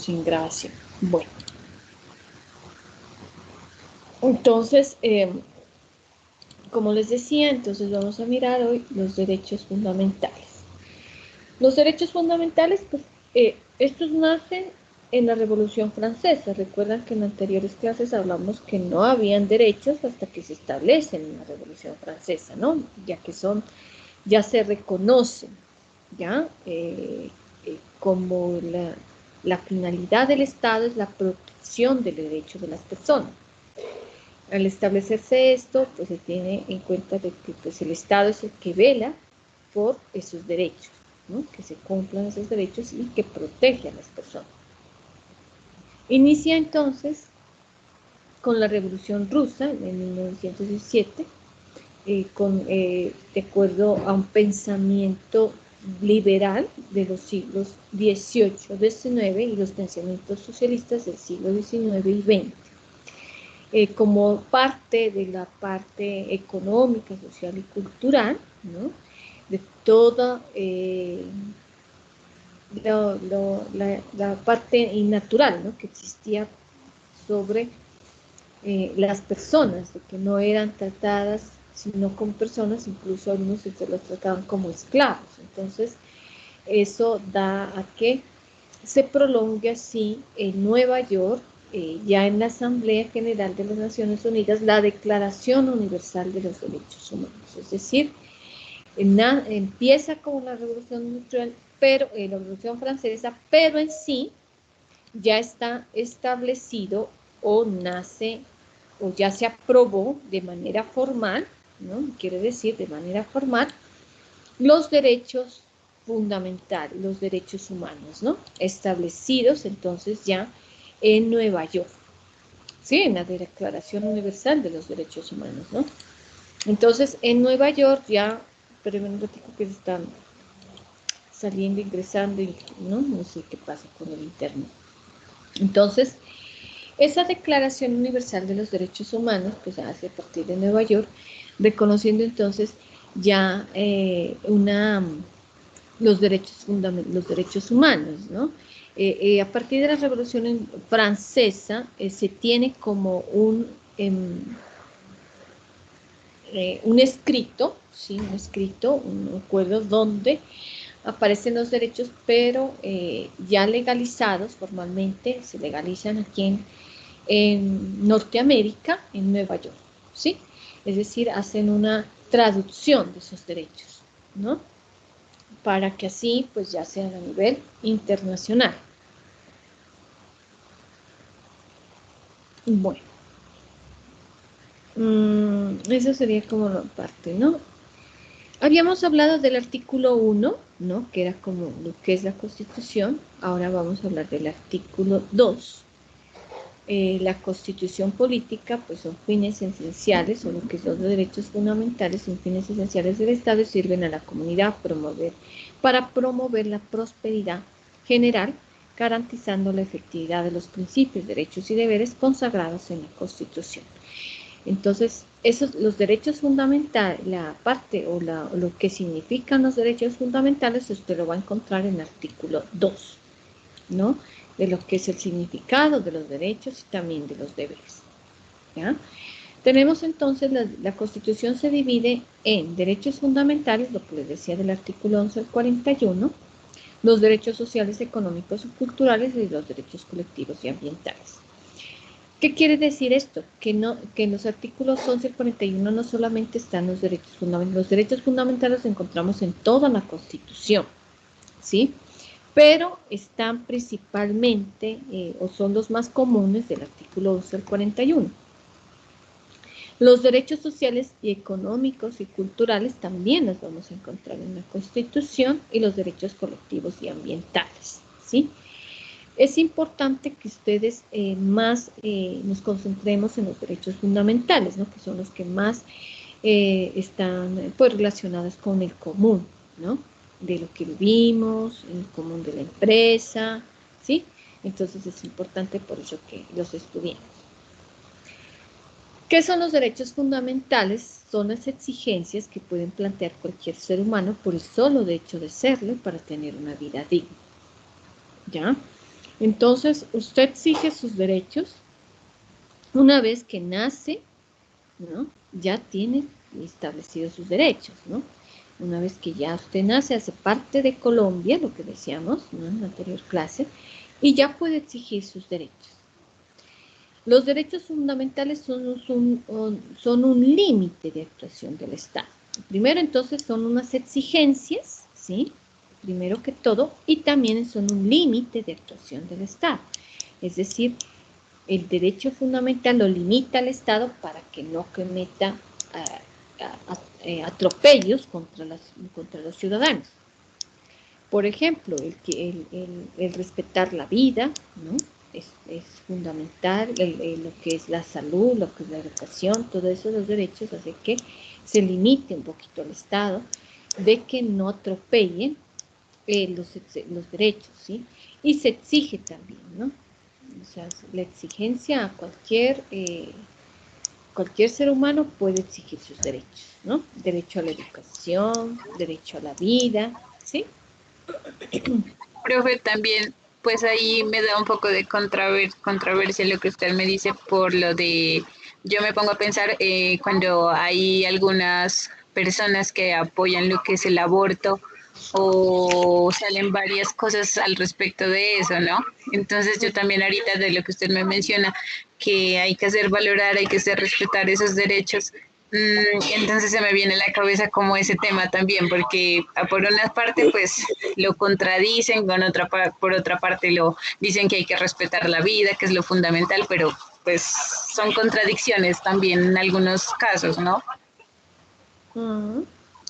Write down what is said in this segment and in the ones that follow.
sin grabación. Bueno, entonces, como les decía, entonces vamos a mirar hoy los derechos fundamentales. Los derechos fundamentales, pues, estos nacen en la Revolución Francesa. Recuerdan que en anteriores clases hablamos que no habían derechos hasta que se establecen en la Revolución Francesa, ¿no? Ya se reconocen, ¿ya? Como la finalidad del Estado es la protección del derecho de las personas. Al establecerse esto, pues se tiene en cuenta de que pues, el Estado es el que vela por esos derechos, ¿no? Que se cumplan esos derechos y que protege a las personas. Inicia entonces con la Revolución Rusa en 1917, de acuerdo a un pensamiento liberal de los siglos XVIII, XIX y los pensamientos socialistas del siglo XIX y XX. Como parte de la parte económica, social y cultural, ¿no? De toda la parte innatural, ¿no? Que existía sobre las personas, de que no eran tratadas sino como personas, incluso algunos se los trataban como esclavos. Entonces, eso da a que se prolongue así en Nueva York, ya en la Asamblea General de las Naciones Unidas, la Declaración Universal de los Derechos Humanos. Es decir, empieza con la Revolución Industrial, pero la Revolución Francesa, pero en sí ya está establecido o nace o ya se aprobó de manera formal, ¿no? Quiere decir de manera formal, los derechos fundamentales, los derechos humanos, ¿no? Establecidos entonces ya en Nueva York, ¿sí? En la Declaración Universal de los Derechos Humanos, ¿no? Entonces, en Nueva York ya, pero un ratito que están saliendo, ingresando, ¿no? No sé qué pasa con el internet. Entonces, esa Declaración Universal de los Derechos Humanos, pues hace a partir de Nueva York, reconociendo entonces ya los derechos humanos, ¿no? A partir de la Revolución Francesa se tiene como un escrito, ¿sí? Un acuerdo donde aparecen los derechos, pero ya legalizados formalmente, se legalizan aquí en Norteamérica, en Nueva York, ¿sí? Es decir, hacen una traducción de esos derechos, ¿no? Para que así, pues ya sean a nivel internacional. Bueno, eso sería como la parte, ¿no? Habíamos hablado del artículo 1, ¿no? Que era como lo que es la Constitución. Ahora vamos a hablar del artículo 2. La Constitución política, pues son fines esenciales, o lo que son los derechos fundamentales, son fines esenciales del Estado y sirven a la comunidad para promover la prosperidad general, garantizando la efectividad de los principios, derechos y deberes consagrados en la Constitución. Entonces, los derechos fundamentales, la parte o lo que significan los derechos fundamentales, usted lo va a encontrar en el artículo 2, ¿no? De lo que es el significado de los derechos y también de los deberes, ¿ya? Tenemos entonces, la Constitución se divide en derechos fundamentales, lo que les decía del artículo 11 al 41, los derechos sociales, económicos y culturales y los derechos colectivos y ambientales. ¿Qué quiere decir esto? Que en los artículos 11 al 41 no solamente están los derechos fundamentales los encontramos en toda la Constitución, ¿sí? Pero están principalmente, o son los más comunes del artículo 11 al 41. Los derechos sociales y económicos y culturales también los vamos a encontrar en la Constitución y los derechos colectivos y ambientales, ¿sí? Es importante que ustedes nos concentremos en los derechos fundamentales, ¿no? Que son los que más están pues, relacionados con el común, ¿no? De lo que vivimos, el común de la empresa, ¿sí? Entonces es importante por eso que los estudiemos. ¿Qué son los derechos fundamentales? Son las exigencias que pueden plantear cualquier ser humano por el solo hecho de serlo para tener una vida digna, ¿ya? Entonces, usted exige sus derechos una vez que nace, ¿no? Ya tiene establecidos sus derechos, ¿no? Una vez que ya usted nace, hace parte de Colombia, lo que decíamos, ¿no?, en la anterior clase, y ya puede exigir sus derechos. Los derechos fundamentales son un límite de actuación del Estado. Primero, entonces, son unas exigencias, ¿sí?, primero que todo, y también son un límite de actuación del Estado. Es decir, el derecho fundamental lo limita al Estado para que no cometa atropellos contra los ciudadanos. Por ejemplo, el respetar la vida, ¿no?, es fundamental, lo que es la salud, lo que es la educación, todos esos derechos hacen que se limite un poquito al Estado de que no atropellen los derechos, ¿sí? Y se exige también, ¿no? O sea, la exigencia a cualquier ser humano puede exigir sus derechos, ¿no? Derecho a la educación, derecho a la vida, ¿sí? Profe, también, pues ahí me da un poco de controversia lo que usted me dice por lo de, yo me pongo a pensar cuando hay algunas personas que apoyan lo que es el aborto o salen varias cosas al respecto de eso, ¿no? Entonces yo también ahorita de lo que usted me menciona, que hay que hacer valorar, hay que hacer respetar esos derechos, entonces se me viene a la cabeza como ese tema también, porque por una parte pues lo contradicen, por otra parte lo dicen que hay que respetar la vida, que es lo fundamental, pero pues son contradicciones también en algunos casos, ¿no?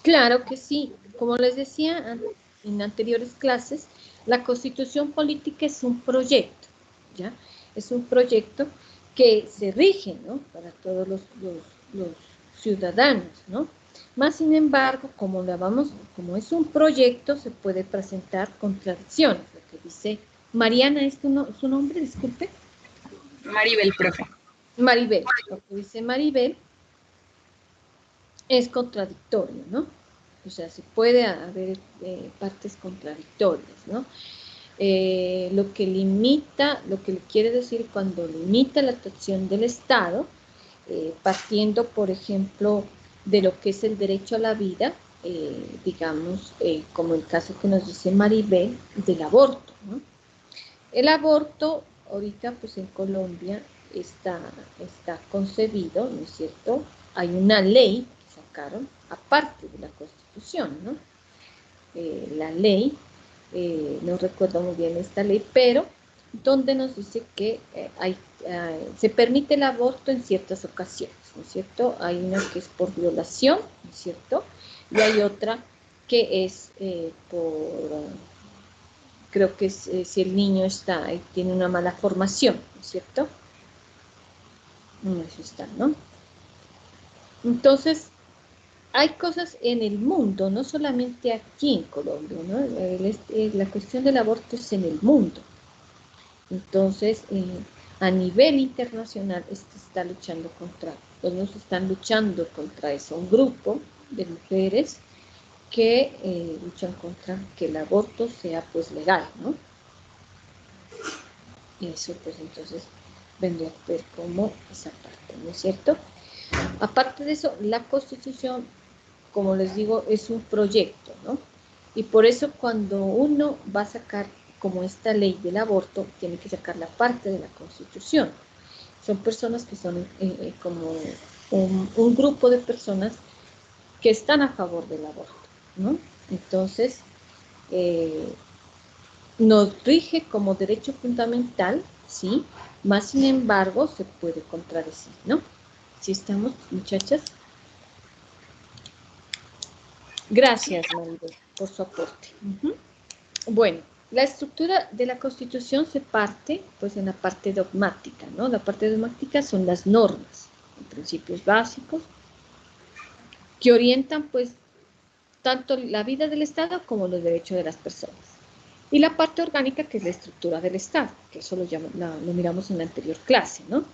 Claro que sí. Como les decía en anteriores clases, la Constitución Política es un proyecto, ¿ya? Es un proyecto que se rige, ¿no?, para todos los ciudadanos, ¿no? Más sin embargo, como es un proyecto, se puede presentar contradicciones. Lo que dice Mariana, ¿es su nombre? Disculpe. Maribel, profe. Maribel. Lo que dice Maribel es contradictorio, ¿no? O sea, se puede haber partes contradictorias, ¿no? Lo que le quiere decir cuando limita la actuación del Estado, partiendo, por ejemplo, de lo que es el derecho a la vida, digamos, como el caso que nos dice Maribel, del aborto, ¿no? El aborto, ahorita, pues en Colombia está concebido, ¿no es cierto? Hay una ley que sacaron, aparte de la Constitución, ¿no? La ley, no recuerdo muy bien esta ley, pero donde nos dice que se permite el aborto en ciertas ocasiones, ¿no es cierto? Hay una que es por violación, ¿no es cierto? Y hay otra que es creo que es, si el niño tiene una mala formación, ¿no es cierto? Eso está, ¿no? Entonces, hay cosas en el mundo, no solamente aquí en Colombia, ¿no? La cuestión del aborto es en el mundo. Entonces, a nivel internacional, está luchando ellos están luchando contra eso. Un grupo de mujeres que luchan contra que el aborto sea, pues, legal, ¿no? Y eso, pues, entonces, vendría a ver como esa parte, ¿no es cierto? Aparte de eso, la Constitución, como les digo, es un proyecto, ¿no? Y por eso cuando uno va a sacar como esta ley del aborto, tiene que sacar la parte de la Constitución. Son personas que son como un grupo de personas que están a favor del aborto, ¿no? Entonces, nos rige como derecho fundamental, ¿sí? Más sin embargo, se puede contradecir, ¿no? ¿Sí estamos, muchachas? Gracias, Maribel, por su aporte. Bueno, la estructura de la Constitución se parte, pues, en la parte dogmática, ¿no? La parte dogmática son las normas, principios básicos, que orientan, pues, tanto la vida del Estado como los derechos de las personas. Y la parte orgánica, que es la estructura del Estado, que eso lo miramos en la anterior clase, ¿no?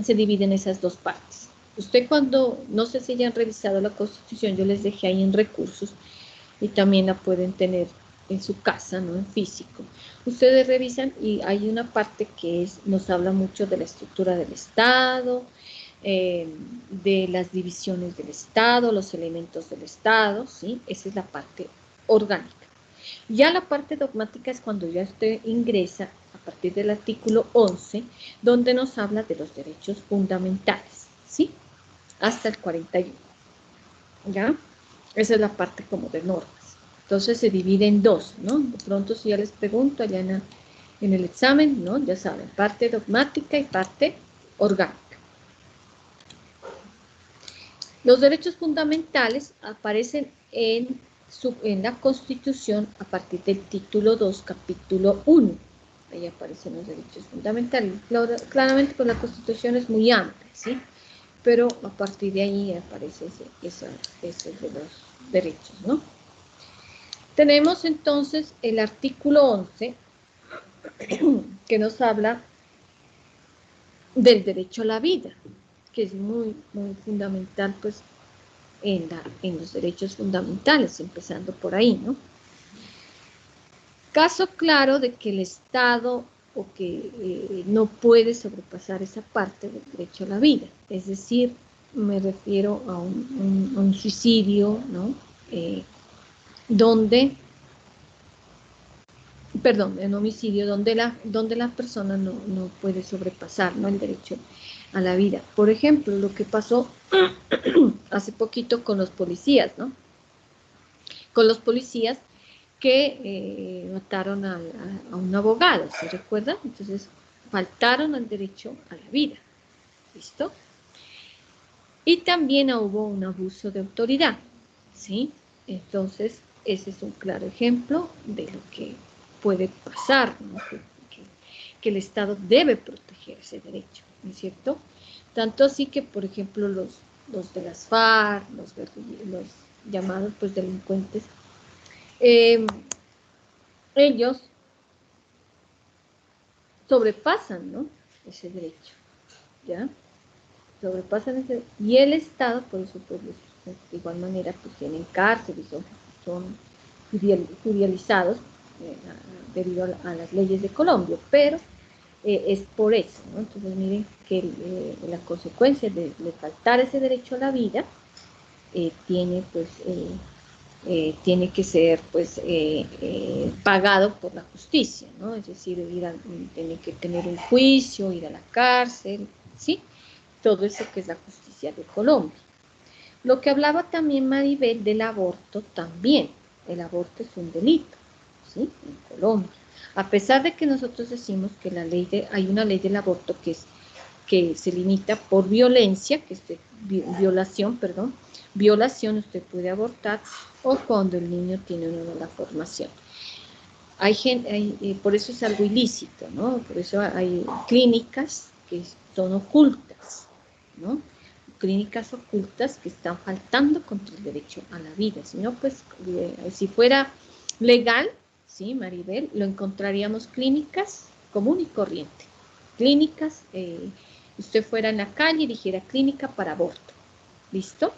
Se divide en esas dos partes. Usted cuando, no sé si hayan revisado la Constitución, yo les dejé ahí en recursos, y también la pueden tener en su casa, ¿no? En físico. Ustedes revisan y hay una parte que nos habla mucho de la estructura del Estado, de las divisiones del Estado, los elementos del Estado, ¿sí? Esa es la parte orgánica. Ya la parte dogmática es cuando ya usted ingresa a partir del artículo 11, donde nos habla de los derechos fundamentales, ¿sí? Hasta el 41, ¿ya? Esa es la parte como de normas. Entonces se divide en dos, ¿no? De pronto si ya les pregunto allá en el examen, ¿no? Ya saben, parte dogmática y parte orgánica. Los derechos fundamentales aparecen en la Constitución a partir del título 2, capítulo 1. Ahí aparecen los derechos fundamentales. Claramente, pues la Constitución es muy amplia, ¿sí? Pero a partir de ahí aparece ese de los derechos, ¿no? Tenemos entonces el artículo 11, que nos habla del derecho a la vida, que es muy, muy fundamental, pues, en los derechos fundamentales, empezando por ahí, ¿no? Caso claro de que el Estado o que no puede sobrepasar esa parte del derecho a la vida, es decir, me refiero a un suicidio, ¿no? Donde, perdón, en homicidio, donde la persona no puede sobrepasar, ¿no? El derecho a la vida. Por ejemplo, lo que pasó hace poquito con los policías, ¿no? Con los policías que mataron a un abogado, ¿se recuerdan? Entonces, faltaron al derecho a la vida, ¿listo? Y también hubo un abuso de autoridad, ¿sí? Entonces, ese es un claro ejemplo de lo que puede pasar, ¿no? Que el Estado debe proteger ese derecho, ¿no es cierto? Tanto así que, por ejemplo, los de las FARC, los llamados pues delincuentes, ellos sobrepasan, ¿no? Ese derecho, ¿ya? Sobrepasan ese, y el Estado, por eso, pues, de igual manera, pues tienen cárcel y son judicializados debido a las leyes de Colombia, pero es por eso, ¿no? Entonces, miren que la consecuencia de faltar ese derecho a la vida tiene, pues, tiene que ser pues pagado por la justicia, ¿no? Es decir, tiene que tener un juicio, ir a la cárcel, ¿sí? Todo eso que es la justicia de Colombia. Lo que hablaba también Maribel del aborto también. El aborto es un delito, ¿sí? En Colombia. A pesar de que nosotros decimos que hay una ley del aborto que se limita por violencia, que es violación usted puede abortar, o cuando el niño tiene una mala formación. Hay gente, por eso es algo ilícito, ¿no? Por eso hay clínicas que son ocultas, ¿no? Clínicas ocultas que están faltando contra el derecho a la vida. Si no, pues, si fuera legal, ¿sí, Maribel? Lo encontraríamos clínicas común y corriente. Clínicas, usted fuera en la calle y dijera clínica para aborto. ¿Listo?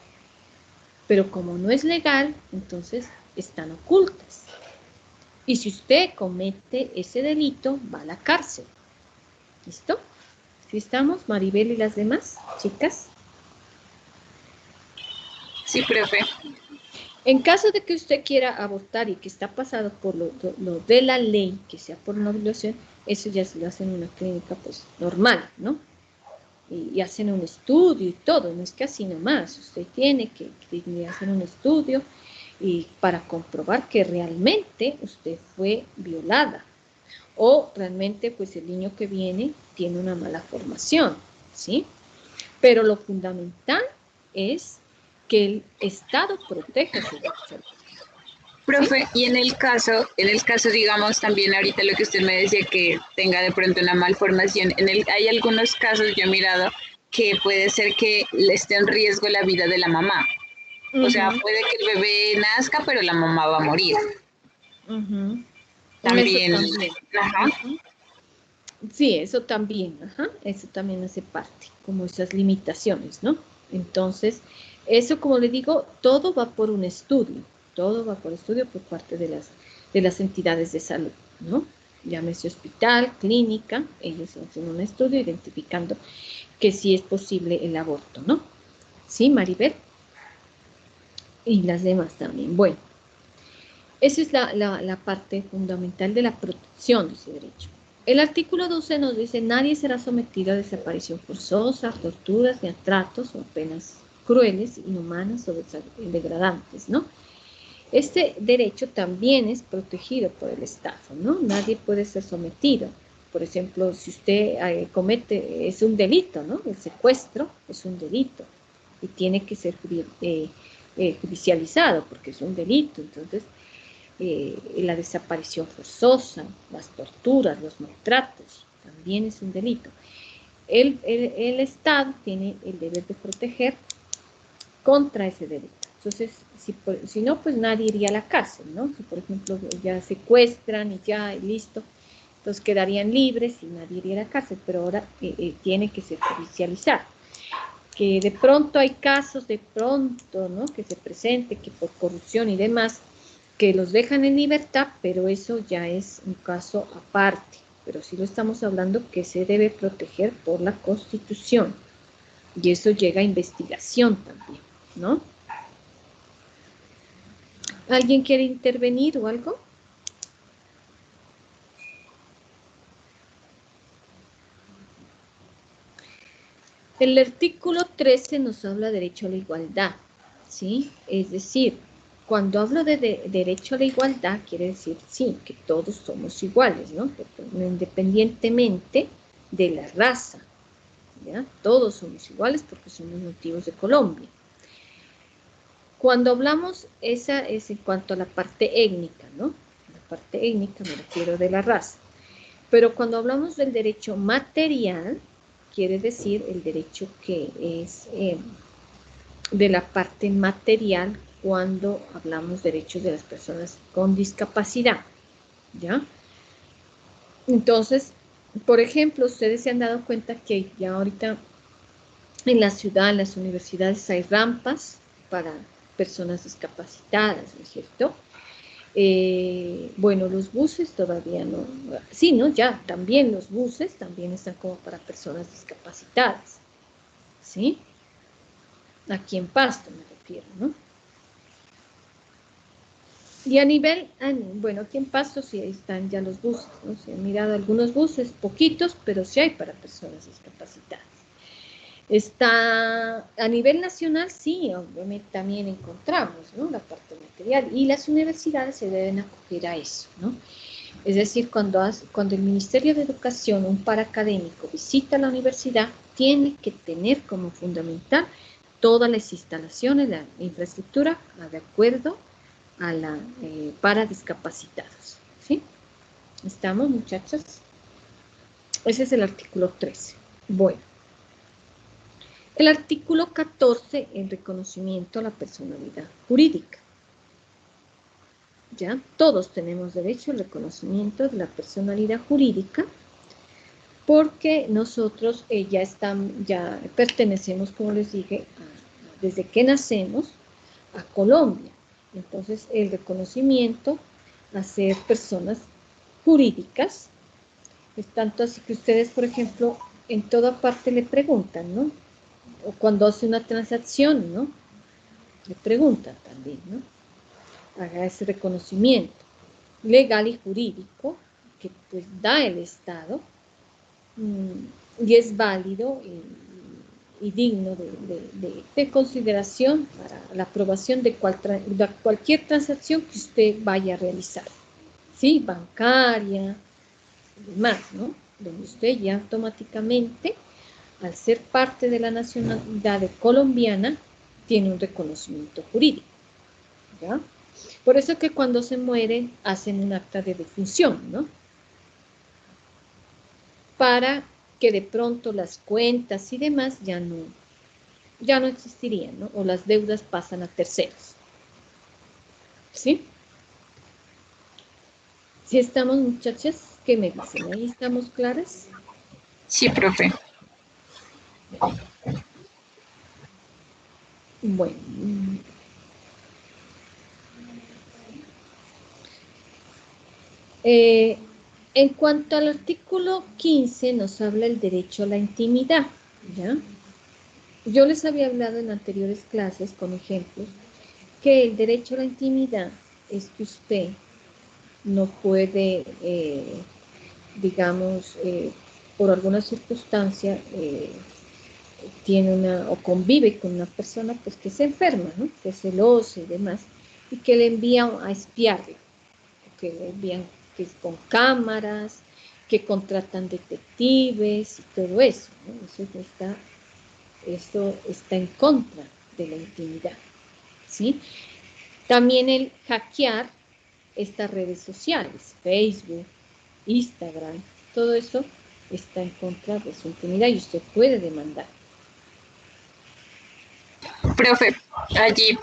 Pero como no es legal, entonces están ocultas. Y si usted comete ese delito, va a la cárcel. ¿Listo? ¿Sí estamos, Maribel y las demás chicas? Sí, profe. En caso de que usted quiera abortar y que está pasado por lo de la ley, que sea por una violación, eso ya se lo hacen en una clínica pues normal, ¿no? Y hacen un estudio y todo, no es que así nomás, usted tiene que hacer un estudio y para comprobar que realmente usted fue violada o realmente pues el niño que viene tiene una mala formación, ¿sí? Pero lo fundamental es que el Estado proteja ese derecho. Profe, ¿sí? Y en el caso, digamos, también ahorita lo que usted me decía que tenga de pronto una malformación, hay algunos casos, yo he mirado, que puede ser que le esté en riesgo la vida de la mamá. O sea, puede que el bebé nazca, pero la mamá va a morir. También. Eso también. Ajá. Sí, eso también, eso también hace parte, como esas limitaciones, ¿no? Entonces, eso, como le digo, todo va por un estudio, todo va por estudio por parte de de las entidades de salud, ¿no? Llámese hospital, clínica, ellos hacen un estudio identificando que sí es posible el aborto, ¿no? ¿Sí, Maribel? Y las demás también. Bueno, esa es la parte fundamental de la protección de ese derecho. El artículo 12 nos dice, nadie será sometido a desaparición forzosa, torturas, ni a tratos o penas crueles, inhumanas o degradantes, ¿no? Este derecho también es protegido por el Estado, ¿no? Nadie puede ser sometido. Por ejemplo, si usted comete, es un delito, ¿no? El secuestro es un delito y tiene que ser judicializado porque es un delito. Entonces, la desaparición forzosa, las torturas, los maltratos, también es un delito. El Estado tiene el deber de proteger contra ese delito. Entonces, si no, pues nadie iría a la cárcel, ¿no? Si, por ejemplo, ya secuestran y ya, y listo, entonces quedarían libres y nadie iría a la cárcel, pero ahora tiene que ser judicializado. Que de pronto hay casos, ¿no? Que se presente, que por corrupción y demás, que los dejan en libertad, pero eso ya es un caso aparte. Pero sí lo estamos hablando que se debe proteger por la Constitución. Y eso llega a investigación también, ¿no? ¿Alguien quiere intervenir o algo? El artículo 13 nos habla de derecho a la igualdad, ¿sí? Es decir, cuando hablo de derecho a la igualdad, quiere decir, sí, que todos somos iguales, ¿no? Independientemente de la raza, ¿ya? Todos somos iguales porque somos nativos de Colombia. Cuando hablamos, esa es en cuanto a la parte étnica, ¿no? La parte étnica me refiero de la raza. Pero cuando hablamos del derecho material, quiere decir el derecho que es de la parte material cuando hablamos derechos de las personas con discapacidad, ¿ya? Entonces, por ejemplo, ustedes se han dado cuenta que ya ahorita en la ciudad, en las universidades hay rampas para personas discapacitadas, ¿no es cierto? Bueno, los buses todavía no, sí, ¿no? Ya, también los buses también están como para personas discapacitadas, ¿sí? Aquí en Pasto me refiero, ¿no? Y a nivel, bueno, aquí en Pasto sí están ya los buses, ¿no? Se han mirado algunos buses, poquitos, pero sí hay para personas discapacitadas. Está a nivel nacional, sí, obviamente también encontramos, ¿no? La parte material y las universidades se deben acoger a eso, ¿no? Es decir, cuando el Ministerio de Educación, un paracadémico, visita la universidad, tiene que tener como fundamental todas las instalaciones, la infraestructura, de acuerdo a la para discapacitados, ¿sí? ¿Estamos, muchachas? Ese es el artículo 13. Bueno. El artículo 14, el reconocimiento a la personalidad jurídica. ¿Ya? Todos tenemos derecho al reconocimiento de la personalidad jurídica porque nosotros ya pertenecemos, como les dije, desde que nacemos a Colombia. Entonces, el reconocimiento a ser personas jurídicas es tanto así que ustedes, por ejemplo, en toda parte le preguntan, ¿no? O cuando hace una transacción, ¿no? Le preguntan también, ¿no? Haga ese reconocimiento legal y jurídico que pues da el Estado y es válido y digno de consideración para la aprobación de cualquier transacción que usted vaya a realizar, ¿sí? Bancaria, demás, ¿no? Donde usted ya automáticamente, al ser parte de la nacionalidad colombiana, tiene un reconocimiento jurídico, ¿ya? Por eso que cuando se muere hacen un acta de defunción, ¿no? Para que de pronto las cuentas y demás ya no existirían, ¿no? O las deudas pasan a terceros. ¿Sí? ¿Sí estamos, muchachas? ¿Qué me dicen? ¿Ahí estamos claras? Sí, profe. Bueno. En cuanto al artículo 15, nos habla el derecho a la intimidad, ¿ya? Yo les había hablado en anteriores clases, con ejemplos, que el derecho a la intimidad es que usted no puede, digamos, por alguna circunstancia, tiene o convive con una persona pues que se enferma, ¿no? Que es celosa y demás, y que le envían a espiarlo, que le envían que es con cámaras, que contratan detectives y todo eso, ¿no? Esto está en contra de la intimidad, ¿sí? También el hackear estas redes sociales, Facebook, Instagram, todo eso está en contra de su intimidad y usted puede demandar. Profe, allí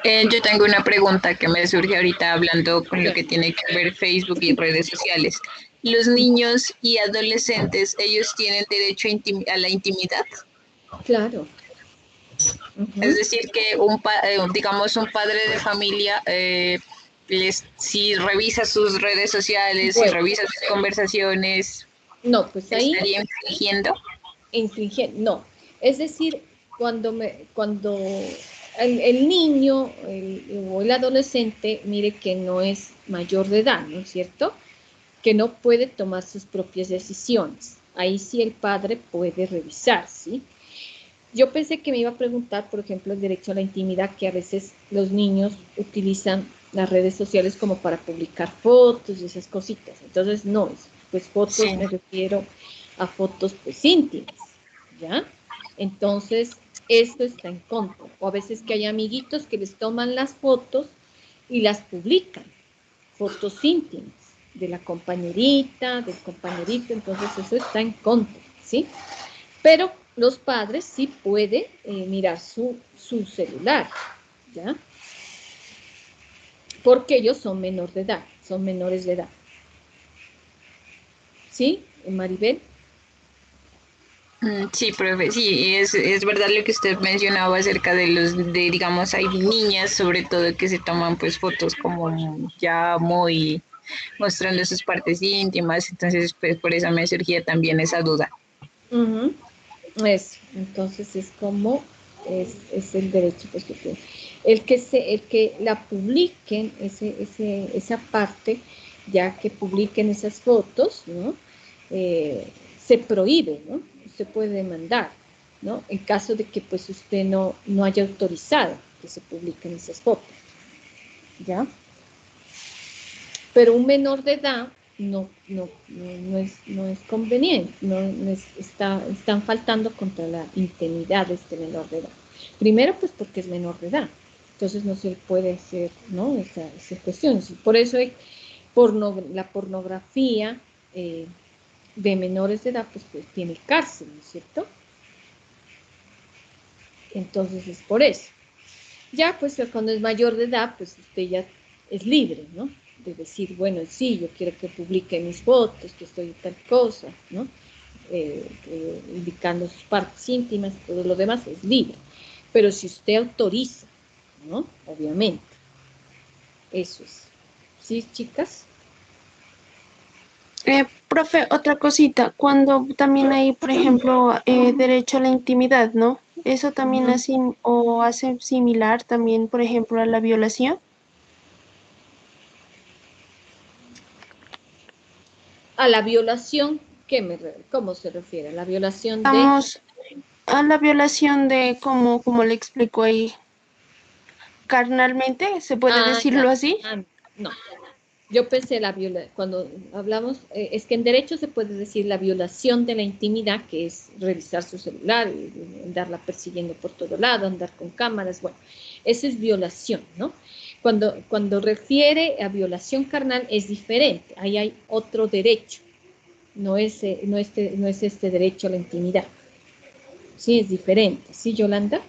yo tengo una pregunta que me surge ahorita hablando con lo que tiene que ver Facebook y redes sociales. ¿Los niños y adolescentes, ellos tienen derecho a la intimidad? Claro. Es decir, que digamos un padre de familia, si revisa sus redes sociales, si Bueno, revisa sus conversaciones, no, pues ahí ¿estaría infringiendo? no. Es decir, cuando el niño o el adolescente mire que no es mayor de edad, ¿no es cierto? Que no puede tomar sus propias decisiones. Ahí sí el padre puede revisar, ¿sí? Yo pensé que me iba a preguntar, por ejemplo, el derecho a la intimidad, que a veces los niños utilizan las redes sociales como para publicar fotos y esas cositas. Entonces, no, pues fotos Sí. me refiero a fotos pues íntimas, ¿ya? Entonces, esto está en contra. O a veces que hay amiguitos que les toman las fotos y las publican, fotos íntimas de la compañerita, del compañerito, entonces eso está en contra, ¿sí? Pero los padres sí pueden mirar su celular, ¿ya? Porque ellos son menores de edad, son menores de edad. ¿Sí, Maribel? Sí, profe, sí, es verdad lo que usted mencionaba acerca digamos, hay niñas sobre todo que se toman pues fotos como ya muy mostrando sus partes íntimas, entonces pues por eso me surgía también esa duda. Eso, entonces es como es el derecho pues, que tiene. El que la publiquen, esa parte, ya que publiquen esas fotos, ¿no? Se prohíbe, ¿no? Usted puede demandar, ¿no? En caso de que pues usted no haya autorizado que se publiquen esas fotos, ¿ya? Pero un menor de edad no es conveniente, están faltando contra la intimidad de este menor de edad. Primero, pues porque es menor de edad, entonces no se le puede hacer, ¿no? Esa cuestión. Por eso hay la pornografía de menores de edad, pues tiene cárcel, ¿no es cierto? Entonces es por eso. Ya, pues cuando es mayor de edad, pues usted ya es libre, ¿no? De decir, bueno, sí, yo quiero que publique mis fotos, que estoy tal cosa, ¿no? Indicando sus partes íntimas, todo lo demás es libre. Pero si usted autoriza, ¿no? Obviamente. Eso es. ¿Sí, chicas? Profe, otra cosita, cuando también hay, por ejemplo, derecho a la intimidad, ¿no? Eso también así, o hace similar también, por ejemplo, a la violación. A la violación, ¿cómo se refiere? A la violación de... Vamos a la violación de, como le explico ahí, carnalmente, ¿se puede Ah, ya. decirlo así? No. Yo pensé cuando hablamos, es que en derecho se puede decir la violación de la intimidad, que es revisar su celular, y andarla persiguiendo por todo lado, andar con cámaras, bueno, eso es violación, ¿no? Cuando refiere a violación carnal es diferente, ahí hay otro derecho, no es este derecho a la intimidad. Sí, es diferente, ¿sí, Yolanda?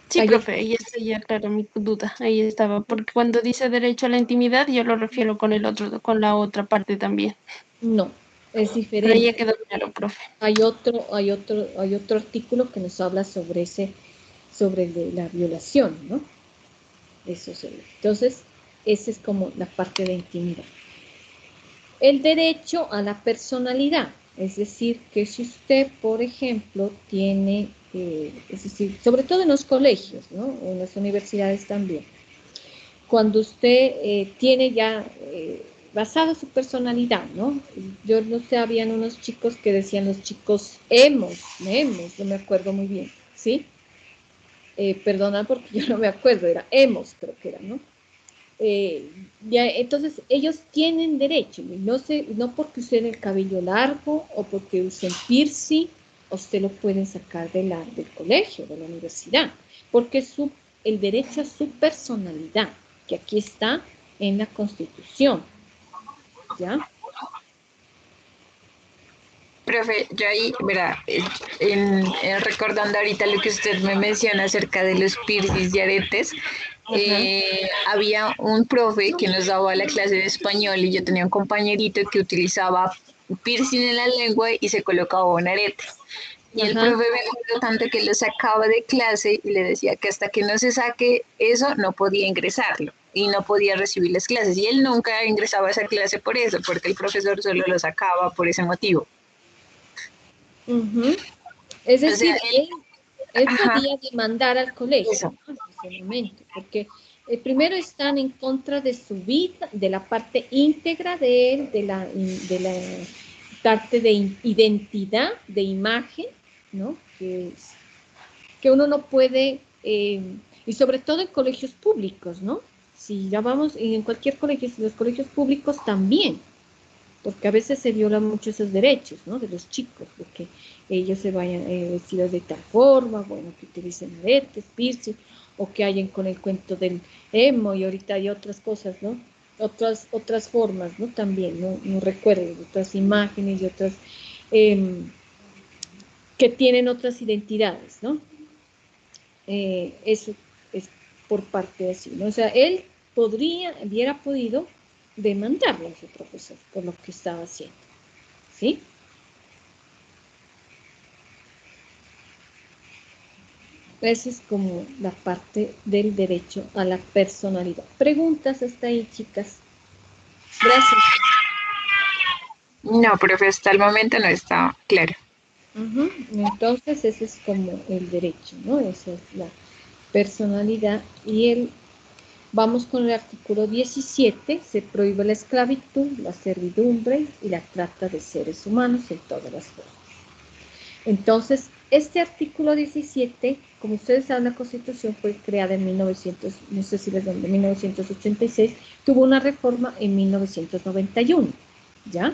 Sí, Hay profe, ahí está ya claro mi duda, ahí estaba, porque cuando dice derecho a la intimidad, yo lo refiero con el otro, con la otra parte también. no, es Pero ahí ya diferente. quedó claro, profe. Hay otro artículo que nos habla sobre la violación, ¿no? Eso sería. Entonces, esa es como la parte de intimidad. El derecho a la personalidad, es decir, que si usted, por ejemplo, tiene, es decir, sobre todo en los colegios, ¿no? O en las universidades también, cuando usted tiene ya basada su personalidad, ¿no? Yo no sé, habían unos chicos que decían los chicos hemos, no me acuerdo muy bien, ¿sí? Perdona porque yo no me acuerdo, era hemos, creo que era, ¿no? Ya, entonces ellos tienen derecho, no, no porque usen el cabello largo o porque usen piercing, usted lo pueden sacar del colegio, de la universidad, porque el derecho a su personalidad, que aquí está en la Constitución, ¿ya? Profe, yo ahí, verá, recordando ahorita lo que usted me menciona acerca de los piercings y aretes, había un profe que nos daba la clase de español y yo tenía un compañerito que utilizaba piercing en la lengua y se colocaba un arete. Y el profe me acuerdo tanto que lo sacaba de clase y le decía que hasta que no se saque eso no podía ingresarlo y no podía recibir las clases. Y él nunca ingresaba a esa clase por eso, porque el profesor solo lo sacaba por ese motivo. Es O sea, decir, él ajá, podía demandar al colegio, eso. ¿no? En ese momento, porque primero están en contra de su vida, de la parte íntegra de él, de la parte de identidad, de imagen, ¿no? Que uno no puede, y sobre todo en colegios públicos, ¿no? Si ya vamos, en cualquier colegio, los colegios públicos también, porque a veces se violan mucho esos derechos, ¿no? De los chicos, de que ellos se vayan vestidos de tal forma, bueno, que utilicen aretes, piercing, o que hayan con el cuento del emo, y ahorita hay otras cosas, ¿no? Otras formas, ¿no? También, no recuerdo, otras imágenes y otras que tienen otras identidades, ¿no? Eso es por parte de así, ¿no? O sea, él hubiera podido demandarle a su profesor por lo que estaba haciendo, ¿sí? Esa es como la parte del derecho a la personalidad. Preguntas hasta ahí, chicas. Gracias. No, profe, hasta el momento no está claro. Entonces, ese es como el derecho, ¿no? Esa es la personalidad. Vamos con el artículo 17. Se prohíbe la esclavitud, la servidumbre y la trata de seres humanos en todas las formas. Entonces, este artículo 17, como ustedes saben, la Constitución fue creada en 1986, tuvo una reforma en 1991, ¿ya?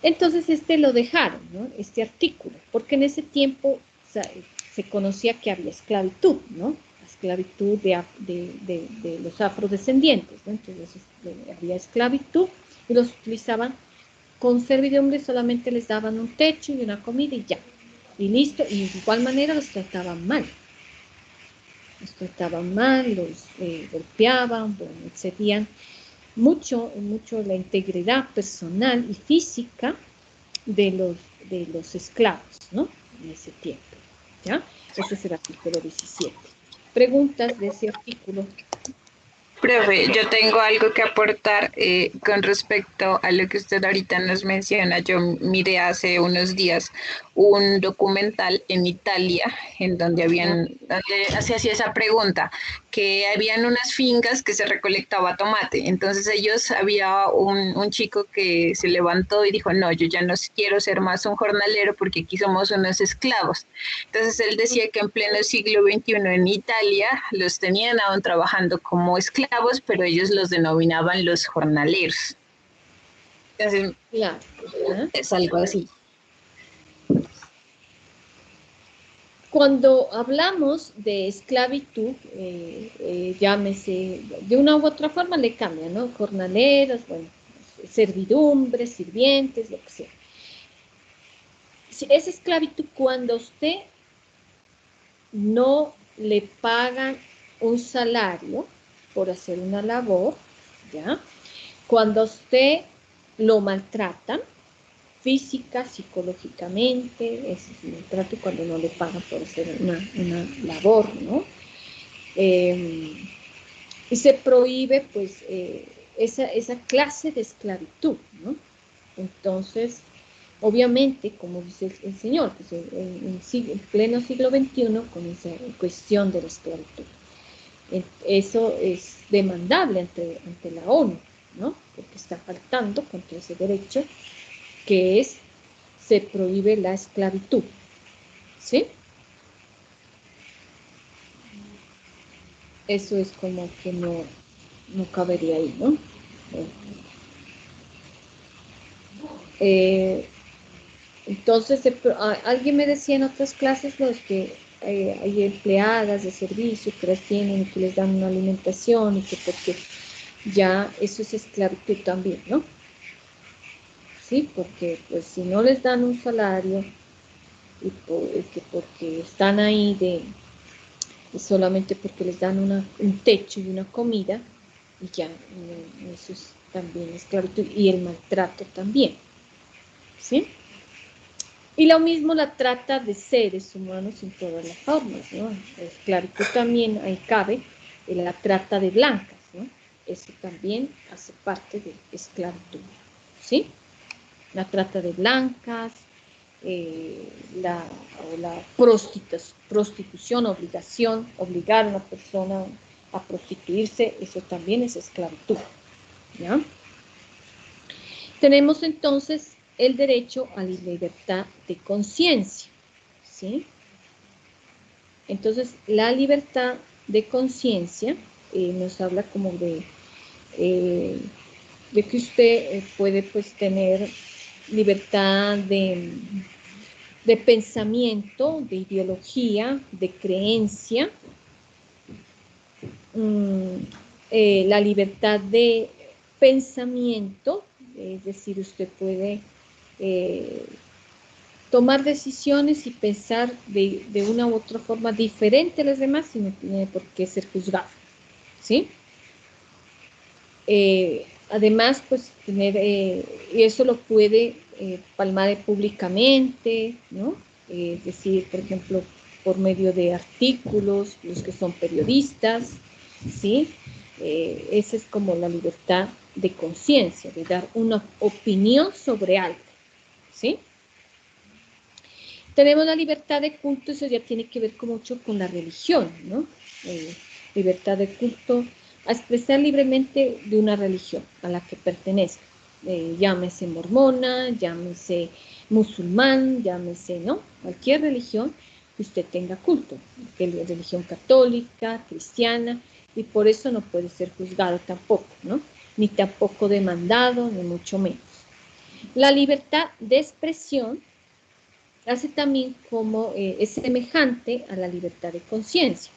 Entonces, lo dejaron, ¿no? Este artículo, porque en ese tiempo se conocía que había esclavitud, ¿no? La esclavitud de los afrodescendientes, ¿no? Entonces, había esclavitud y los utilizaban con servidumbre, solamente les daban un techo y una comida y ya. Y listo, y de igual manera los trataban mal. Los golpeaban, bueno, excedían mucho la integridad personal y física de los esclavos, ¿no? En ese tiempo, ¿ya? Ese es el artículo 17. Preguntas de ese artículo. Profe, yo tengo algo que aportar con respecto a lo que usted ahorita nos menciona. Yo miré hace unos días un documental en Italia en donde donde se hacía esa pregunta, que habían unas fincas que se recolectaba tomate. Entonces había un chico que se levantó y dijo, no, yo ya no quiero ser más un jornalero porque aquí somos unos esclavos. Entonces él decía que en pleno siglo XXI en Italia los tenían aún trabajando como esclavos, pero ellos los denominaban los jornaleros. Entonces, Claro. es algo así. Cuando hablamos de esclavitud, llámese, de una u otra forma le cambia, ¿no? Jornaleros, bueno, servidumbres, sirvientes, lo que sea. Es esclavitud cuando usted no le pagan un salario por hacer una labor, ¿ya? Cuando usted lo maltratan, física, psicológicamente, ese es el maltrato cuando no le pagan por hacer una labor, ¿no? Y se prohíbe, pues, esa clase de esclavitud, ¿no? Entonces, obviamente, como dice el Señor, pues en pleno siglo XXI, con esa cuestión de la esclavitud. Eso es demandable ante la ONU, ¿no? Porque está faltando contra ese derecho que es, se prohíbe la esclavitud, ¿sí? Eso es como que no cabería ahí, ¿no? Entonces, alguien me decía en otras clases, los que hay empleadas de servicio que las tienen y que les dan una alimentación y que porque ya eso es esclavitud también, ¿no? Sí, porque pues si no les dan un salario y que porque están ahí y solamente porque les dan un techo y una comida, y ya eso es también esclavitud y el maltrato también, ¿sí? Y lo mismo la trata de seres humanos en todas las formas, ¿no? La esclavitud también ahí cabe la trata de blancas, ¿no? Eso también hace parte de esclavitud, ¿sí? La trata de blancas, la prostitución, obligar a una persona a prostituirse, eso también es esclavitud, ¿ya? Tenemos entonces el derecho a la libertad de conciencia, ¿sí? Entonces, la libertad de conciencia nos habla como de que usted puede pues tener libertad de pensamiento, de ideología, de creencia, la libertad de pensamiento, es decir, usted puede tomar decisiones y pensar de una u otra forma diferente a las demás y no tiene por qué ser juzgado, ¿sí? Además, pues tener, y eso lo puede palmar públicamente, ¿no? Es decir, por ejemplo, por medio de artículos, los que son periodistas, ¿sí? Esa es como la libertad de conciencia, de dar una opinión sobre algo, ¿sí? Tenemos la libertad de culto, eso ya tiene que ver mucho con la religión, ¿no? Libertad de culto, a expresar libremente de una religión a la que pertenezca. Llámese mormona, llámese musulmán, llámese, ¿no? Cualquier religión que usted tenga culto, religión católica, cristiana, y por eso no puede ser juzgado tampoco, ¿no? Ni tampoco demandado, ni mucho menos. La libertad de expresión hace también como es semejante a la libertad de conciencia.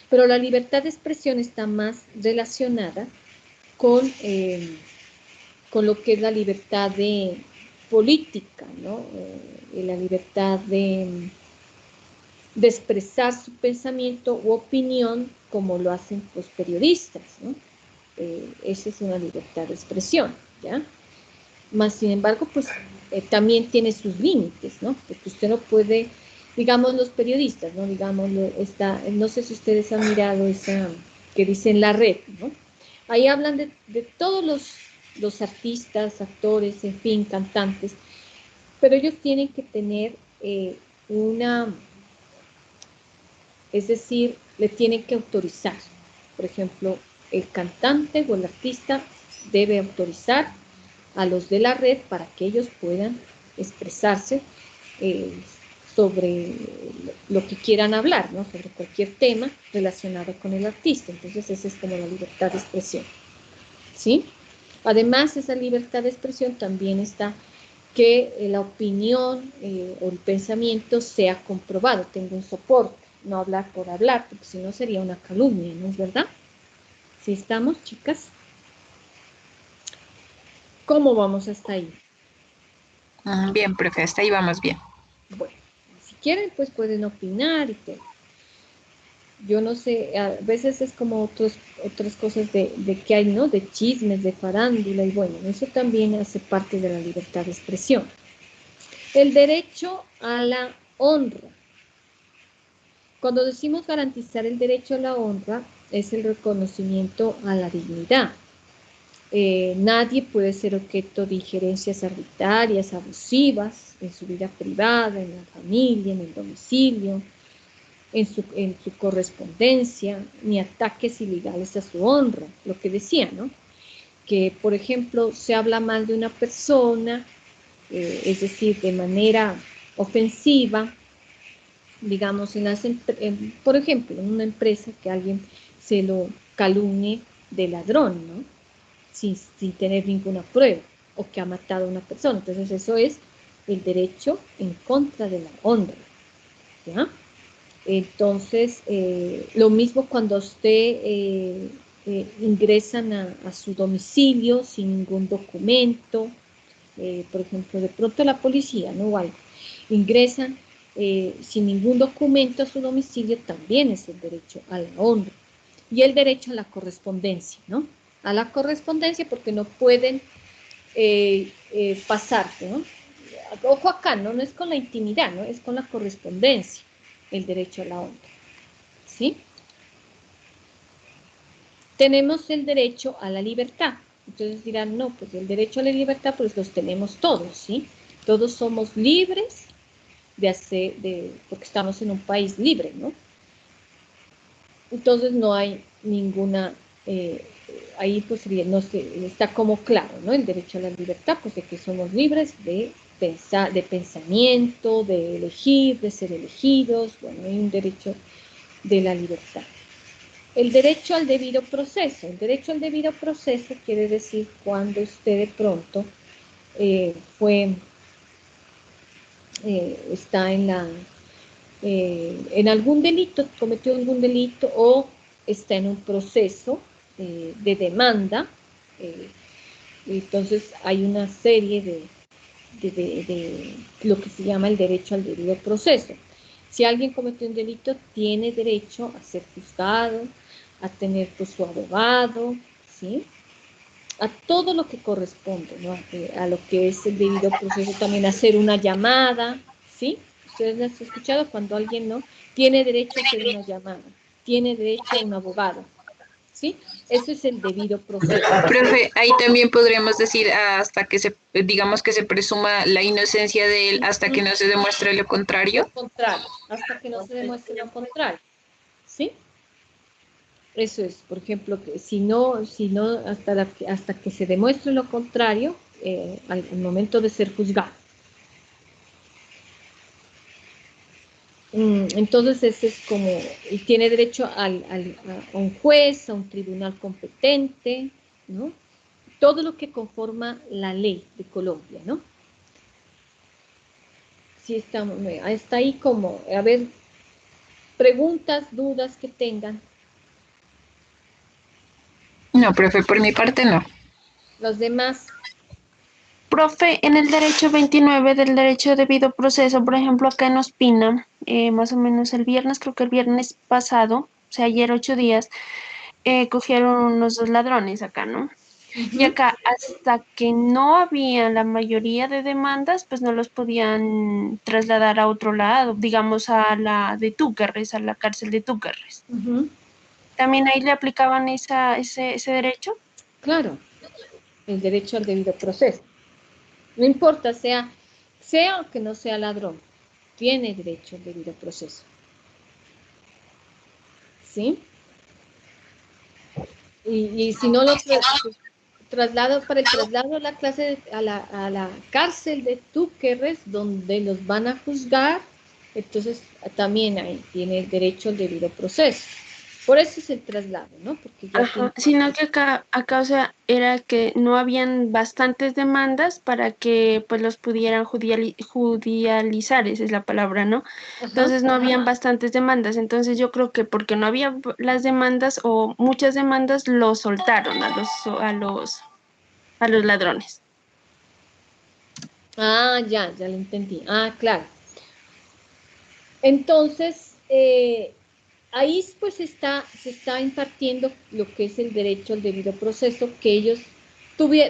Pero la libertad de expresión está más relacionada con lo que es la libertad de política, ¿no? La libertad de expresar su pensamiento u opinión como lo hacen los periodistas, ¿no? Esa es una libertad de expresión, ¿ya? Más sin embargo, pues también tiene sus límites, ¿no? Porque usted no puede, digamos, los periodistas, ¿no? Digamos, no sé si ustedes han mirado esa que dicen la red, ¿no? Ahí hablan de todos los artistas, actores, en fin, cantantes, pero ellos tienen que tener es decir, le tienen que autorizar. Por ejemplo, el cantante o el artista debe autorizar a los de la red para que ellos puedan expresarse sobre lo que quieran hablar, ¿no? Sobre cualquier tema relacionado con el artista. Entonces, esa es como la libertad de expresión, ¿sí? Además, esa libertad de expresión también está que la opinión o el pensamiento sea comprobado, tenga un soporte, no hablar por hablar, porque si no sería una calumnia, ¿no es verdad? ¿Sí estamos, chicas? ¿Cómo vamos hasta ahí? Bien, profe, hasta ahí vamos bien. Bueno, si quieren, pues pueden opinar y todo. Yo no sé, a veces es como otras cosas de que hay, ¿no? De chismes, de farándula, y bueno, eso también hace parte de la libertad de expresión. El derecho a la honra. Cuando decimos garantizar el derecho a la honra, es el reconocimiento a la dignidad. Nadie puede ser objeto de injerencias arbitrarias, abusivas, en su vida privada, en la familia, en el domicilio, en su correspondencia, ni ataques ilegales a su honra, lo que decía, ¿no? Que, por ejemplo, se habla mal de una persona, es decir, de manera ofensiva, digamos, por ejemplo, en una empresa que alguien se lo calumnie de ladrón, ¿no? Sin tener ninguna prueba, o que ha matado a una persona. Entonces eso es el derecho en contra de la honra, ¿ya? Entonces, lo mismo cuando usted ingresan a su domicilio sin ningún documento, por ejemplo, de pronto la policía, ¿no? O algo, ingresan sin ningún documento a su domicilio, también es el derecho a la honra. Y el derecho a la correspondencia, ¿no? A la correspondencia porque no pueden pasarte, ¿no? Ojo acá, ¿no? No es con la intimidad, ¿no? Es con la correspondencia, el derecho a la honra, ¿sí? Tenemos el derecho a la libertad. Entonces dirán, no, pues el derecho a la libertad, pues los tenemos todos, ¿sí? Todos somos libres porque estamos en un país libre, ¿no? Entonces no hay ninguna, ahí pues no sé, está como claro, ¿no? El derecho a la libertad, pues de que somos libres de pensar, de pensamiento, de elegir, de ser elegidos, bueno, hay un derecho de la libertad. El derecho al debido proceso. El derecho al debido proceso quiere decir cuando usted de pronto está en algún delito, cometió algún delito o está en un proceso de demanda. Entonces hay una serie de lo que se llama el derecho al debido proceso. Si alguien cometió un delito, tiene derecho a ser juzgado, a tener pues, su abogado, ¿sí? A todo lo que corresponde, ¿no? A lo que es el debido proceso, también hacer una llamada, ¿sí? Ustedes lo han escuchado cuando alguien no tiene derecho a hacer una llamada, tiene derecho a un abogado, ¿sí? Eso es el debido proceso. Profe, ahí también podríamos decir hasta que digamos que se presuma la inocencia de él hasta que no se demuestre lo contrario. Lo contrario, hasta que no se demuestre lo contrario, ¿sí? Eso es, por ejemplo, que si no hasta que se demuestre lo contrario, al momento de ser juzgado. Entonces, ese es como, y tiene derecho a un juez, a un tribunal competente, ¿no? Todo lo que conforma la ley de Colombia, ¿no? Sí, está ahí como, a ver, preguntas, dudas que tengan. No, profe, por mi parte no. Los demás. Profe, en el derecho 29 del derecho debido proceso, por ejemplo, acá en Ospina, más o menos el viernes, creo que el viernes pasado, o sea, ayer 8 días, cogieron unos dos ladrones acá, ¿no? Y acá, hasta que no había la mayoría de demandas, pues no los podían trasladar a otro lado, digamos a la de Túquerres, a la cárcel de Túquerres. ¿También ahí le aplicaban ese derecho? Claro, el derecho al debido proceso. No importa, sea o que no sea ladrón, tiene derecho al debido proceso. ¿Sí? Y si no lo traslado para el traslado a la clase a la cárcel de Túquerres, donde los van a juzgar, entonces también ahí tiene derecho al debido proceso. Por eso es el traslado, ¿no? Porque ya Ajá, sino que acá, o sea, era que no habían bastantes demandas para que pues los pudieran judicializar, esa es la palabra, ¿no? Ajá. Entonces no habían bastantes demandas, entonces yo creo que porque no había las demandas o muchas demandas, los soltaron a los ladrones. Ah, ya lo entendí. Ah, claro. Entonces, ahí pues se está impartiendo lo que es el derecho al debido proceso que ellos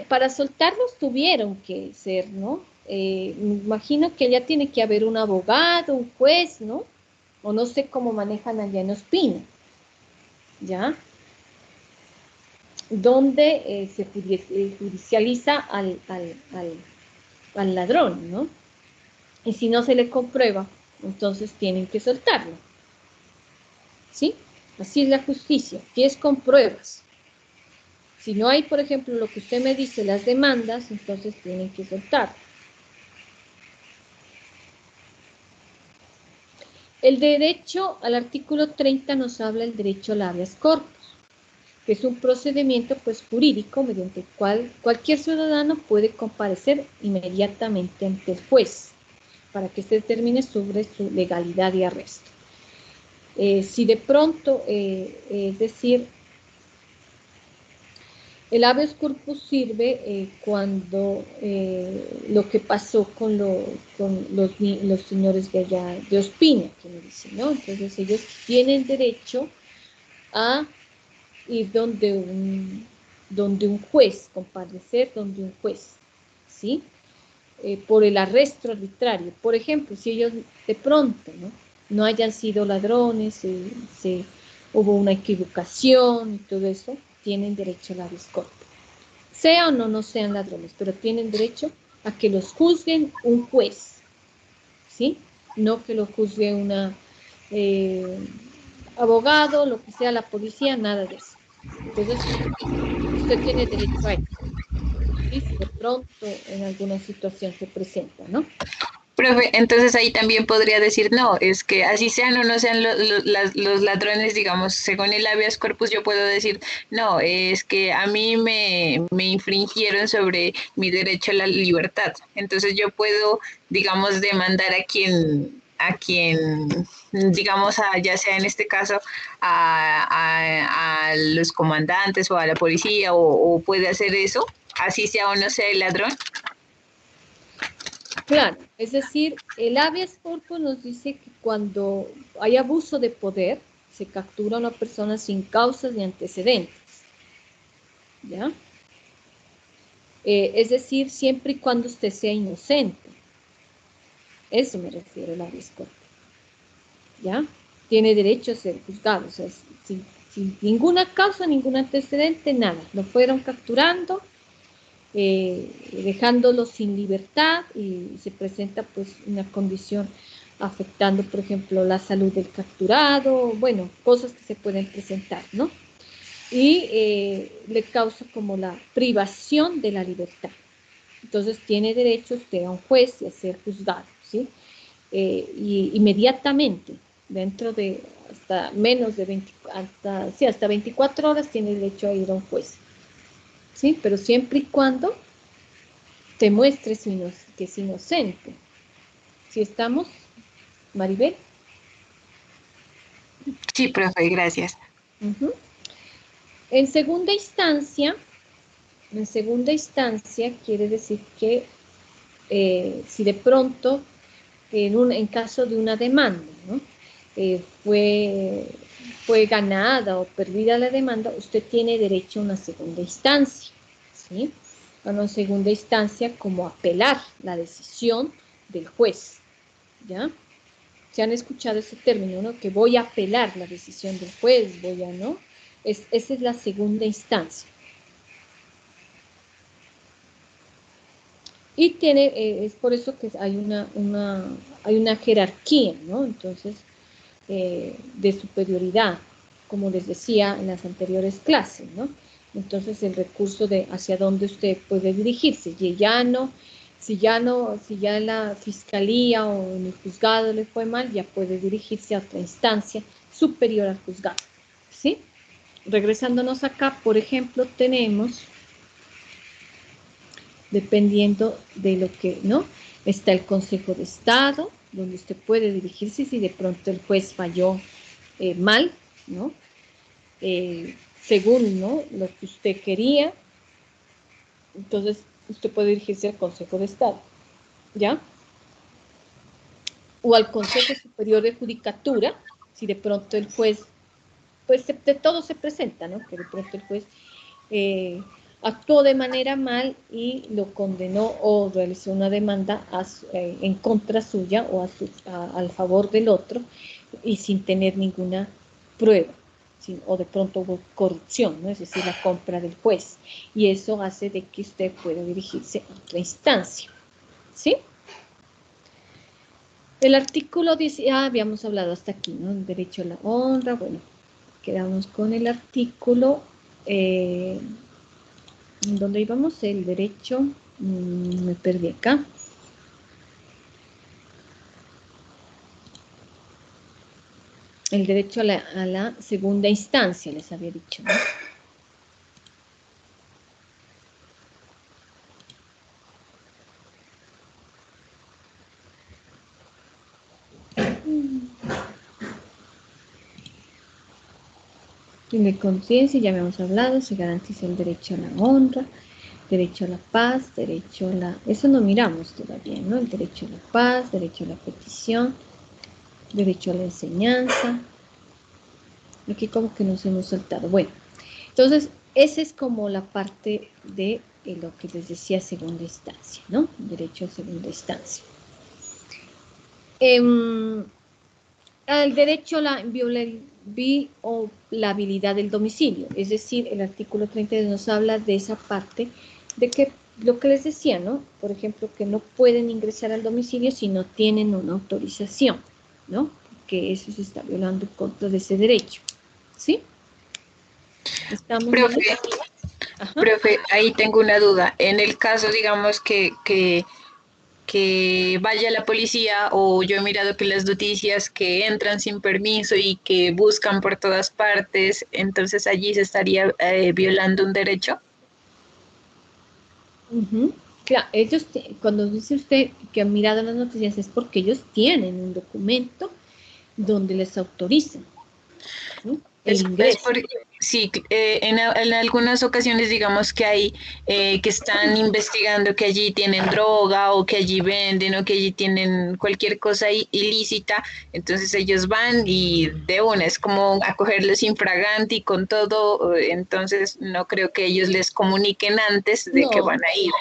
para soltarlos tuvieron que ser, ¿no? Me imagino que ya tiene que haber un abogado, un juez, ¿no? O no sé cómo manejan allá en Ospina, ¿ya? donde se judicializa al ladrón, ¿no? Y si no se le comprueba, entonces tienen que soltarlo. ¿Sí? Así es la justicia, que es con pruebas. Si no hay, por ejemplo, lo que usted me dice, las demandas, entonces tienen que soltar. El derecho al artículo 30 nos habla del derecho al habeas corpus, que es un procedimiento pues jurídico mediante el cual cualquier ciudadano puede comparecer inmediatamente ante el juez para que se determine sobre su legalidad de arresto. Si de pronto, es decir, el habeas corpus sirve cuando lo que pasó con los señores de allá de Ospina, que me dicen, ¿no? Entonces ellos tienen derecho a ir donde un juez, comparecer donde un juez, ¿sí? Por el arresto arbitrario. Por ejemplo, si ellos de pronto no hayan sido ladrones, hubo una equivocación y todo eso, tienen derecho al habeas corpus. Sea o no sean ladrones, pero tienen derecho a que los juzguen un juez, ¿sí? No que lo juzgue una abogado, lo que sea, la policía, nada de eso. Entonces, usted tiene derecho a eso, ¿sí? Si de pronto en alguna situación se presenta, ¿no? Profe, entonces ahí también podría decir, no, es que así sean o no sean los ladrones, digamos, según el habeas corpus, yo puedo decir, no, es que a mí me infringieron sobre mi derecho a la libertad. Entonces yo puedo, digamos, demandar a quien digamos, ya sea en este caso a los comandantes o a la policía, o puede hacer eso, así sea o no sea el ladrón. Claro, es decir, el habeas corpus nos dice que cuando hay abuso de poder, se captura a una persona sin causas ni antecedentes, ¿ya? Es decir, siempre y cuando usted sea inocente. Eso me refiero al habeas corpus, ¿ya? Tiene derecho a ser juzgado, o sea, sin ninguna causa, ningún antecedente, nada. Lo fueron capturando, dejándolos sin libertad y se presenta pues una condición afectando, por ejemplo, la salud del capturado, bueno, cosas que se pueden presentar, ¿no? Y le causa como la privación de la libertad. Entonces tiene derecho usted a un juez y a ser juzgado, ¿sí? Y inmediatamente, dentro de hasta menos de 20, hasta 24 horas tiene derecho a ir a un juez, ¿sí? Pero siempre y cuando te muestres que es inocente. ¿Sí estamos, Maribel? Sí, profe, gracias. Uh-huh. En segunda instancia quiere decir que si de pronto, en caso de una demanda, ¿no? Fue ganada o perdida la demanda, usted tiene derecho a una segunda instancia, ¿sí? A una segunda instancia como apelar la decisión del juez, ¿ya? Se han escuchado ese término, ¿no? Que voy a apelar la decisión del juez, ¿no? Esa es la segunda instancia. Y es por eso que hay una jerarquía, ¿no? Entonces, de superioridad, como les decía en las anteriores clases, ¿no? Entonces, el recurso de hacia dónde usted puede dirigirse, si ya la fiscalía o en el juzgado le fue mal, ya puede dirigirse a otra instancia superior al juzgado, ¿sí? Regresándonos acá, por ejemplo, tenemos, dependiendo de lo que, ¿no? Está el Consejo de Estado, donde usted puede dirigirse si de pronto el juez falló mal, ¿no? Según, ¿no? Lo que usted quería, entonces usted puede dirigirse al Consejo de Estado, ¿ya? O al Consejo Superior de Judicatura, si de pronto el juez, pues de todo se presenta, ¿no? Que de pronto el juez actuó de manera mal y lo condenó o realizó una demanda en contra suya o al favor del otro y sin tener ninguna prueba, o de pronto hubo corrupción, ¿no? Es decir, la compra del juez. Y eso hace de que usted pueda dirigirse a otra instancia, ¿sí? El artículo 10, habíamos hablado hasta aquí, ¿no? El derecho a la honra, bueno, quedamos con el artículo, ¿dónde íbamos? El derecho, me perdí acá. El derecho a la segunda instancia, les había dicho, ¿no? De conciencia, ya habíamos hablado, se garantiza el derecho a la honra, derecho a la paz, derecho a la... Eso no miramos todavía, ¿no? El derecho a la paz, derecho a la petición, derecho a la enseñanza. Aquí como que nos hemos saltado. Bueno, entonces, esa es como la parte de lo que les decía segunda instancia, ¿no? Derecho a segunda instancia. Al derecho a la violabilidad del domicilio, es decir, el artículo 32 nos habla de esa parte de que lo que les decía, ¿no? Por ejemplo, que no pueden ingresar al domicilio si no tienen una autorización, ¿no? Porque eso se está violando en contra de ese derecho, ¿sí? ¿Estamos Profe, bien? Ajá. profe, ahí tengo una duda. En el caso, digamos, que vaya la policía, o yo he mirado que las noticias que entran sin permiso y que buscan por todas partes, entonces allí se estaría violando un derecho. Claro, ellos, cuando dice usted que han mirado las noticias es porque ellos tienen un documento donde les autorizan, ¿sí? El Es ingreso. por, sí, en algunas ocasiones digamos que hay que están investigando que allí tienen droga o que allí venden o que allí tienen cualquier cosa ilícita, entonces ellos van y de una es como acogerlos infraganti y con todo, entonces no creo que ellos les comuniquen antes de que No, van a ir.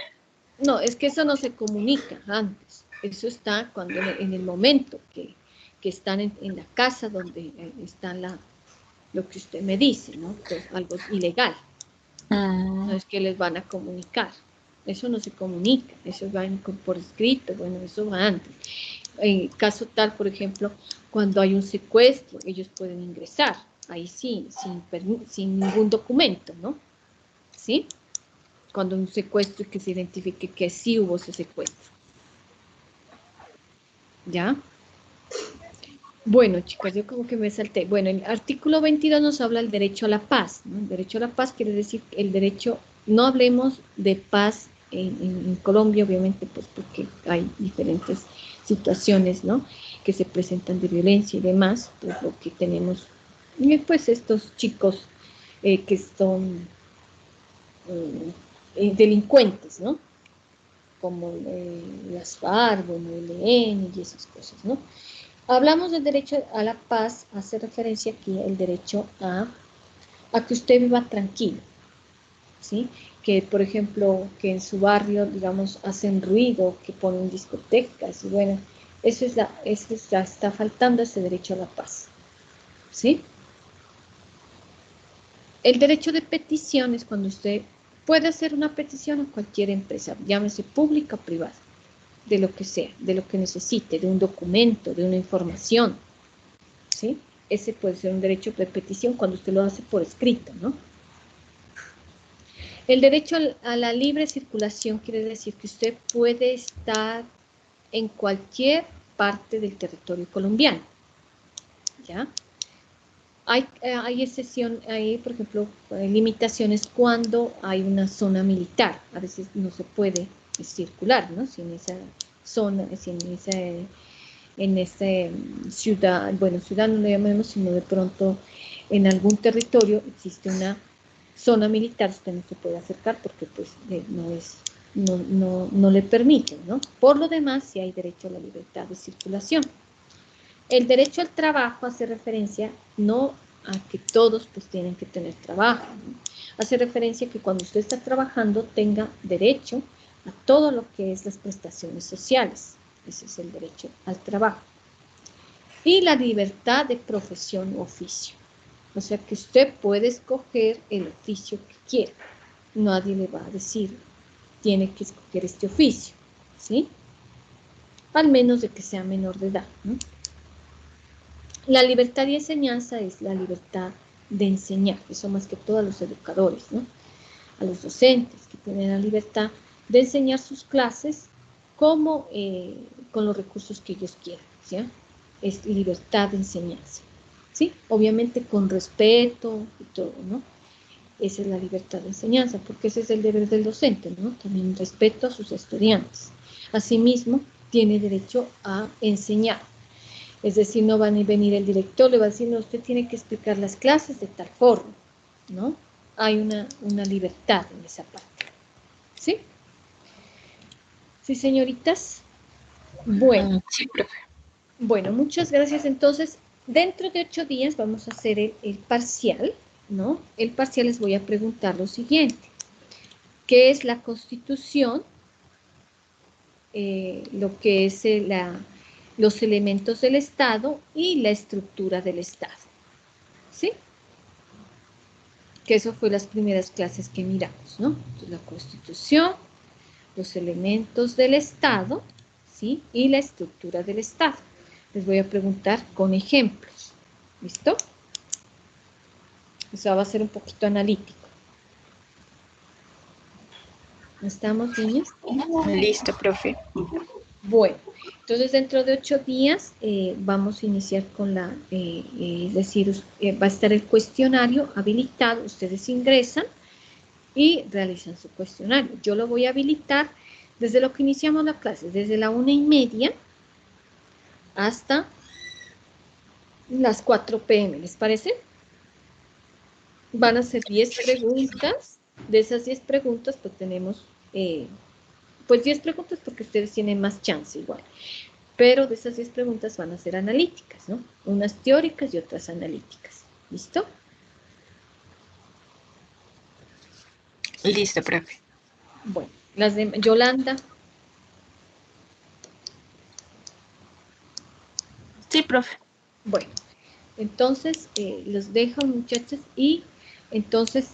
no, es que eso no se comunica antes. Eso está cuando en el momento que están en la casa donde está lo que usted me dice, ¿no? Entonces, algo ilegal. No es que les van a comunicar. Eso no se comunica, eso va por escrito, bueno, eso va antes. En caso tal, por ejemplo, cuando hay un secuestro, ellos pueden ingresar, ahí sí, sin ningún documento, ¿no? ¿Sí? Cuando un secuestro y que se identifique que sí hubo ese secuestro. ¿Ya? Bueno, chicas, yo como que me salté. Bueno, el artículo 22 nos habla del derecho a la paz, ¿no? El derecho a la paz quiere decir el derecho, no hablemos de paz en Colombia, obviamente, pues porque hay diferentes situaciones, ¿no? Que se presentan de violencia y demás, pues lo que tenemos, pues estos chicos que son delincuentes, ¿no? Como las FARC, bueno, el ELN y esas cosas, ¿no? Hablamos del derecho a la paz, hace referencia aquí el derecho a que usted viva tranquilo, ¿sí? Que, por ejemplo, que en su barrio, digamos, hacen ruido, que ponen discotecas, y bueno, está faltando ese derecho a la paz, ¿sí? El derecho de petición es cuando usted puede hacer una petición a cualquier empresa, llámese pública o privada, de lo que sea, de lo que necesite, de un documento, de una información, ¿sí? Ese puede ser un derecho de petición cuando usted lo hace por escrito, ¿no? El derecho a la libre circulación quiere decir que usted puede estar en cualquier parte del territorio colombiano, ¿ya? Hay excepción, hay, por ejemplo, limitaciones cuando hay una zona militar. A veces no se puede circular, ¿no? Si en esa zona, si en esa ciudad, bueno, ciudad no le llamemos, sino de pronto en algún territorio existe una zona militar, usted no se puede acercar porque pues no le permiten, ¿no? Por lo demás, sí hay derecho a la libertad de circulación. El derecho al trabajo hace referencia no a que todos pues tienen que tener trabajo, ¿no? Hace referencia a que cuando usted está trabajando tenga derecho a todo lo que es las prestaciones sociales. Ese es el derecho al trabajo. Y la libertad de profesión u oficio. O sea que usted puede escoger el oficio que quiera. Nadie le va a decir, tiene que escoger este oficio, ¿sí? Al menos de que sea menor de edad, ¿no? La libertad de enseñanza es la libertad de enseñar, eso más que todo a los educadores, ¿no? A los docentes que tienen la libertad de enseñar sus clases como con los recursos que ellos quieran, ¿sí? Es libertad de enseñanza, ¿sí? Obviamente con respeto y todo, ¿no? Esa es la libertad de enseñanza, porque ese es el deber del docente, ¿no? También respeto a sus estudiantes. Asimismo, tiene derecho a enseñar. Es decir, no va a venir el director, le va a decir, no, usted tiene que explicar las clases de tal forma, ¿no? Hay una libertad en esa parte, ¿sí? Sí, señoritas. Bueno, Sí, profe. bueno, muchas gracias. Entonces, dentro de 8 días vamos a hacer el parcial, ¿no? El parcial les voy a preguntar lo siguiente. ¿Qué es la Constitución? Lo que es los elementos del Estado y la estructura del Estado, ¿sí? Que eso fue las primeras clases que miramos, ¿no? Entonces, la Constitución, los elementos del Estado, ¿sí? Y la estructura del Estado. Les voy a preguntar con ejemplos, ¿listo? Eso va a ser un poquito analítico. ¿Estamos, niñas? Listo, profe. Bueno, entonces dentro de 8 días vamos a iniciar con es decir, va a estar el cuestionario habilitado, ustedes ingresan y realizan su cuestionario. Yo lo voy a habilitar desde lo que iniciamos la clase, desde la 1:30 hasta las 4 p.m., ¿les parece? Van a ser 10 preguntas. De esas 10 preguntas, pues tenemos, pues 10 preguntas porque ustedes tienen más chance igual. Pero de esas 10 preguntas van a ser analíticas, ¿no? Unas teóricas y otras analíticas. ¿Listo? Listo, profe. Bueno, las de Yolanda. Sí, profe. Bueno, entonces los dejo, muchachos, y entonces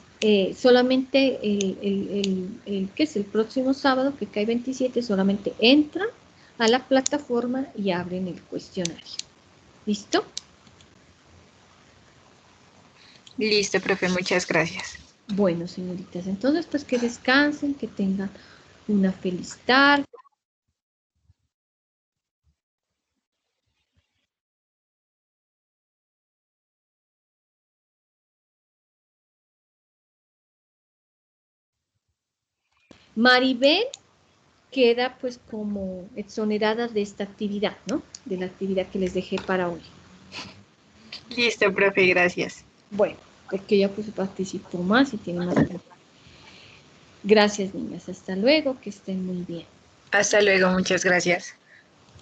solamente ¿qué es? El próximo sábado, que cae 27, solamente entran a la plataforma y abren el cuestionario. ¿Listo? Listo, profe, muchas gracias. Bueno, señoritas, entonces pues que descansen, que tengan una feliz tarde. Maribel queda pues como exonerada de esta actividad, ¿no? De la actividad que les dejé para hoy. Listo, profe, gracias. Bueno, porque ella pues participó más y tiene más tiempo. Gracias, niñas. Hasta luego, que estén muy bien. Hasta luego, muchas gracias.